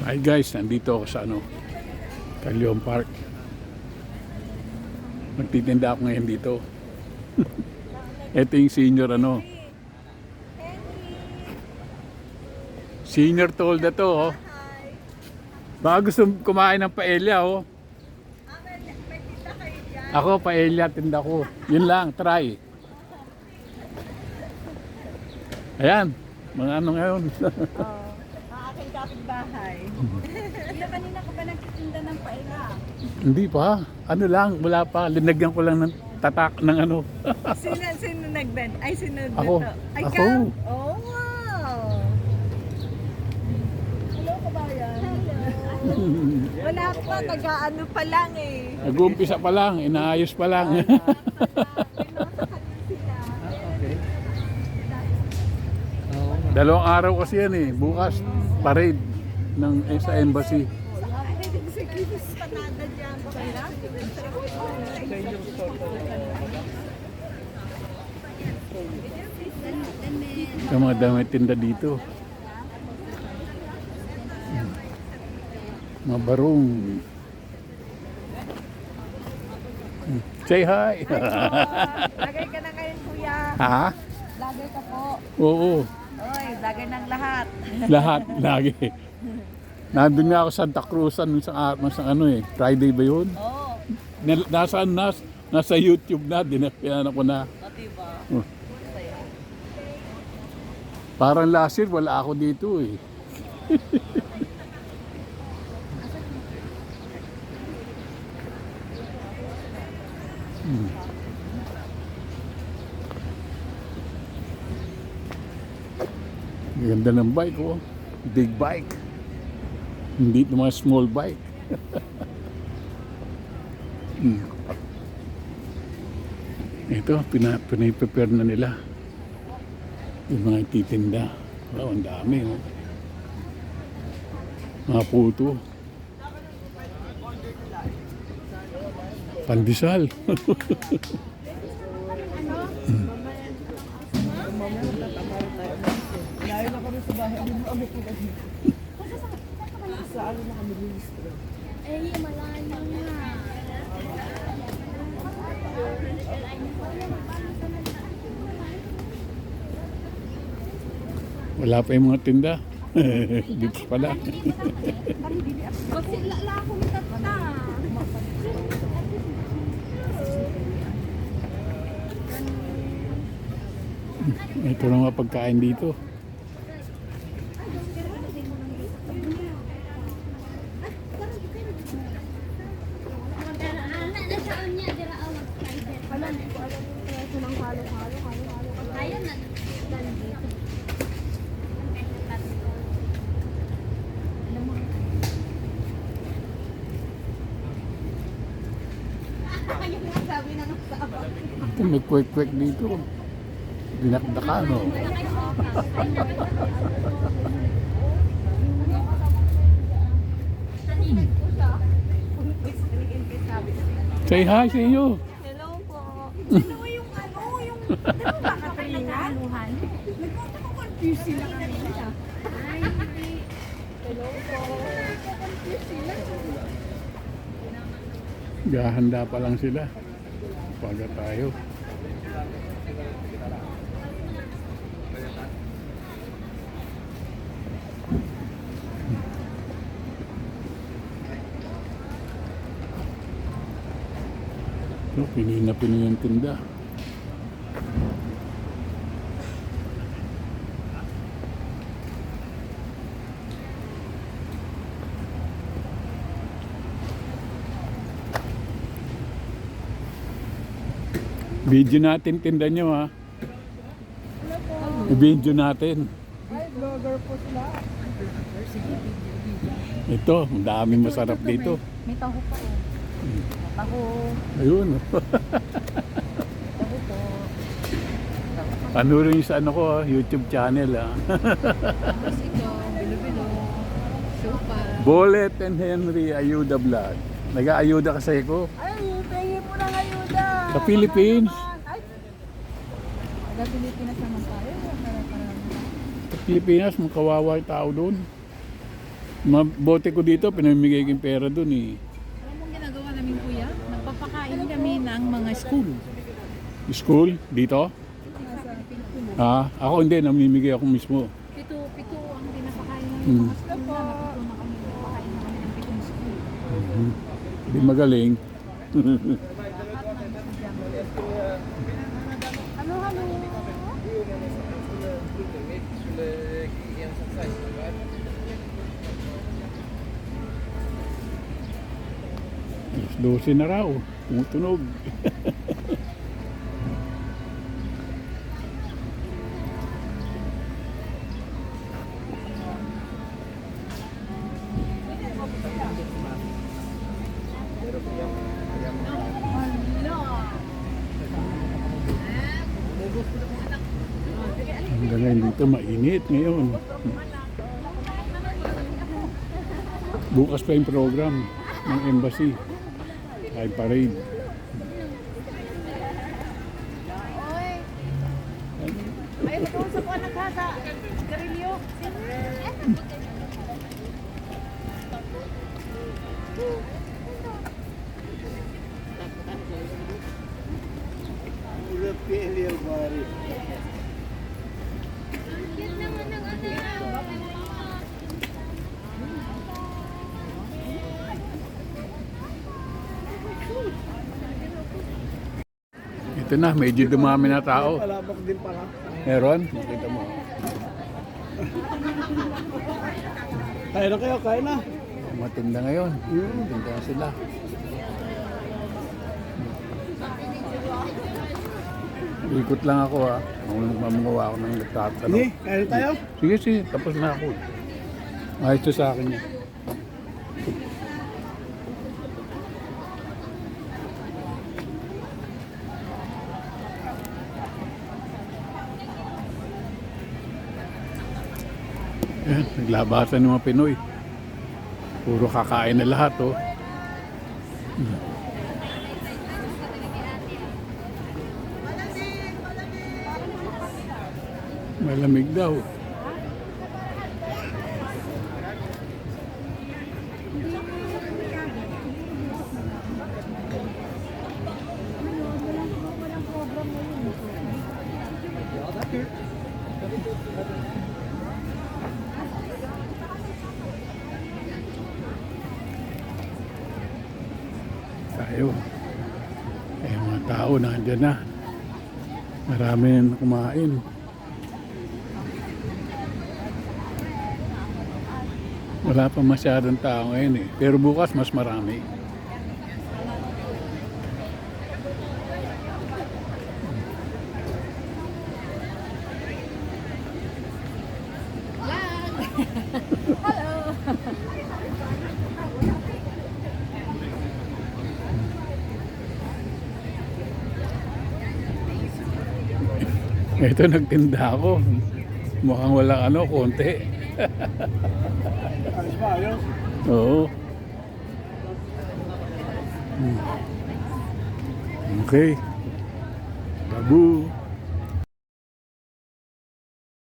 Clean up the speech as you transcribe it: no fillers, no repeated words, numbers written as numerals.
Hi guys, nandito ako sa Carleon Park. Magtitinda ako ngayon dito. Ito yung senior senior told na to oh. Baka gusto kumain ng paella oh. Ako paella tinda ko. Yun lang, try. Ayan, mga ngayon. Aking kapitbahay. Kanina ka ba nagtitinda ng paella? Hindi pa. Ano lang, wala pa. Linagyan ko lang ng tatak ng Sino nag-bend? Ay, sino Ako. dito? Ay, Ako. ka? Oh, wow. Hello, kabayan. Hello. Wala pa, taga-ano pa lang eh. Nag-uumpisa pa lang, inaayos pa lang. Dalawang araw kasi yan eh. Bukas, parade sa embassy. Panada dyan. Yung mga damit tinda dito. Mga barong. Say hi! Lagay ka na ngayon, kuya. Ha? Lagay ka po. Oo. Oy, lagay ng lahat. Lahat, lagi. Nandun nga ako sa Santa Cruz Friday ba yun? Oo. Nasa YouTube na, pinano ko na. O, diba? Oh. Parang last year, wala ako dito eh. Ganda ng bike oh. Big bike. Hindi ito mga small bike. Ito, pinaprepare na nila. Yung mga ititinda. Wow, ang dami oh. Mga puto. Pandesal. Layo na kami sa bahay. Hindi mo kami kinahin. Sa ano na kami ministro. Eh, malayo na. Wala pa yung mga tinda. Dito pala. Kasi lala ako ni tata. Ito na mga pagkain dito. Ito may kwek-kwek dito. Dinakdakan oh. Say hi sa iyo. Hello po. Sino yung yung ba Katrina? Nagpunta ko confused sila kanina. Ay, hindi. Hello po. Confused sila. Gahanda pa lang sila. Paga tayo. So, pinin na yung tinda. Video natin tinda nyo ha. Video natin. Ay, vlogger po sila. Ito, ang daming masarap dito. May taho pa eh. Taho. Ayun. Taho po. Ano rin sa YouTube channel ha. Tapos ito, bilo-bilo. Sopa. Bolet and Henry Ayuda Vlog. Nag-aayuda kasi ko. Ay, pengi po ng ayuda. Sa Philippines. Ay, sa Pilipinas naman tayo. Sa Pilipinas, mga kawawa yung tao doon. Mabote ko dito, pinamimigay ko yung pera dun eh. Alam mo ang ginagawa namin kuya? Nagpapakain kami ng mga school. School? Dito? Nasa Pilipinas. Ako hindi, namimigay ako mismo. Pito ang pinapakain namin Hmm. mga school na. Napito na kami, napakain na kami ng pitong school. Hindi magaling. Halo, halo. Alas 12 na raw. Tumutunog. Hanggang ngayon dito mainit ngayon. Bukas pa yung program ng embassy. Ay parade. Ay, mag-uusap ko anak ha sa Garilio. Ito na, medyo dumami na tao. Palabok din pala. Meron? Nakita mo. Kaya na kayo, kaya na. Matinda ngayon. Matinda na sila. Ikot lang ako ha. Mamungawa ako ng nagtatanong. Hindi, kaya na tayo. Sige, sige. Tapos na ako. Ayos to sa akin yan. Yan, naglabasan ng mga Pinoy. Puro kakain na lahat, oh. Malamig daw. Tayo. Eh, mga tao nandiyan na. Marami na kumain. Wala pa masyadong tao ngayon eh. Pero bukas mas marami. Ito nagtinda ako. Mukhang walang ano, konti. Ayos ba, ayos? Oo. Okay. Tabu.